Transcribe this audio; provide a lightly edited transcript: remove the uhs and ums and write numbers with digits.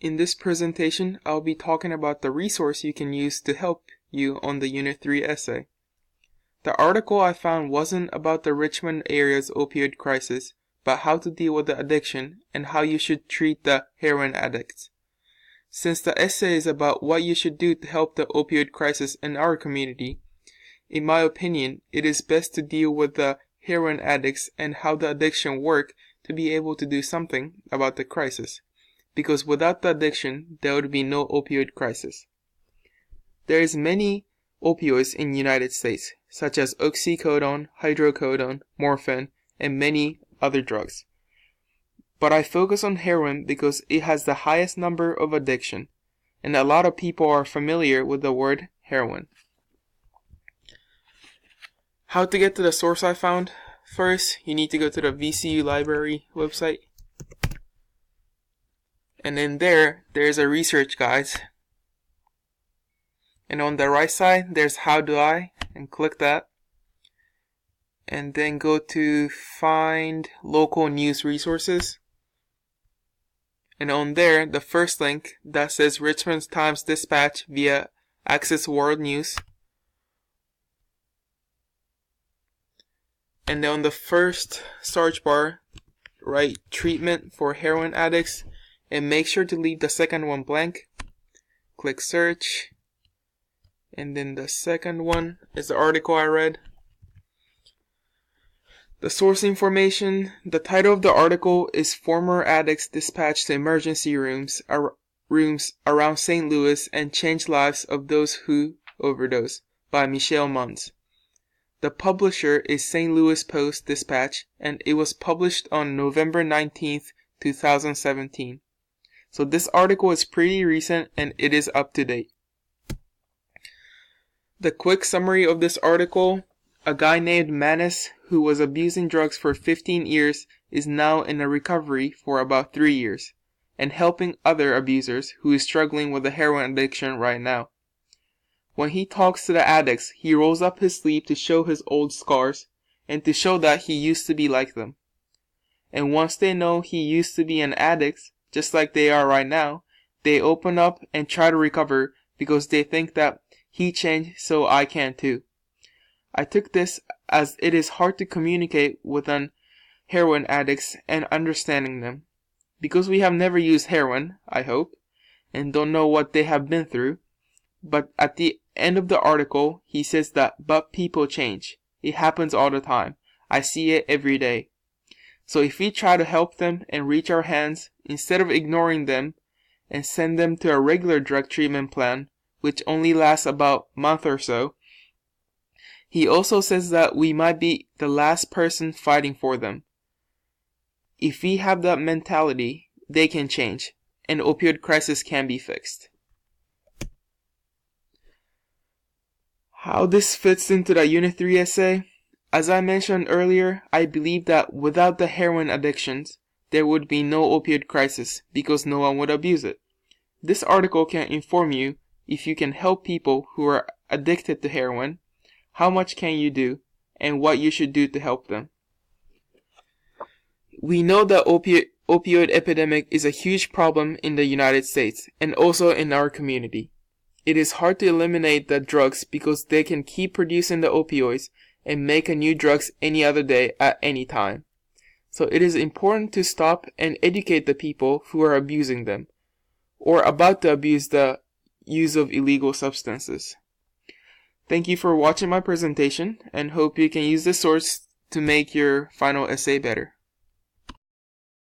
In this presentation, I'll be talking about the resource you can use to help you on the Unit 3 essay. The article I found wasn't about the Richmond area's opioid crisis, but how to deal with the addiction and how you should treat the heroin addicts. Since the essay is about what you should do to help the opioid crisis in our community, in my opinion, it is best to deal with the heroin addicts and how the addiction work to be able to do something about the crisis. Because without the addiction, there would be no opioid crisis. There is many opioids in the United States, such as oxycodone, hydrocodone, morphine, and many other drugs. But I focus on heroin because it has the highest number of addiction, and a lot of people are familiar with the word heroin. How to get to the source I found? First, you need to go to the VCU library website. And in there's a research guide. And on the right side, there's How Do I? And click that. And then go to Find Local News Resources. And on there, the first link that says Richmond Times-Dispatch via Access World News. And then on the first search bar, write treatment for heroin addicts. And make sure to leave the second one blank. Click search. And then the second one is the article I read. The source information. The title of the article is Former Addicts Dispatched to Emergency Rooms Around St. Louis and Changed Lives of Those Who Overdose by Michelle Munz. The publisher is St. Louis Post-Dispatch and it was published on November 19th, 2017. So this article is pretty recent and it is up to date. The quick summary of this article: a guy named Manis who was abusing drugs for 15 years is now in a recovery for about 3 years and helping other abusers who is struggling with a heroin addiction right now. When he talks to the addicts, he rolls up his sleeve to show his old scars and to show that he used to be like them. And once they know he used to be an addict, just like they are right now, they open up and try to recover because they think that he changed, so I can too. I took this as it is hard to communicate with heroin addicts and understanding them. Because we have never used heroin, I hope, and don't know what they have been through. But at the end of the article, he says that, but people change. It happens all the time. I see it every day. So if we try to help them and reach our hands, instead of ignoring them and send them to a regular drug treatment plan, which only lasts about a month or so, he also says that we might be the last person fighting for them. If we have that mentality, they can change, and opioid crisis can be fixed. How this fits into the Unit 3 essay? As I mentioned earlier, I believe that without the heroin addictions, there would be no opioid crisis because no one would abuse it. This article can inform you if you can help people who are addicted to heroin, how much can you do, and what you should do to help them. We know the opioid epidemic is a huge problem in the United States and also in our community. It is hard to eliminate the drugs because they can keep producing the opioids and make a new drugs any other day at any time. So it is important to stop and educate the people who are abusing them or about to abuse the use of illegal substances. Thank you for watching my presentation and hope you can use this source to make your final essay better.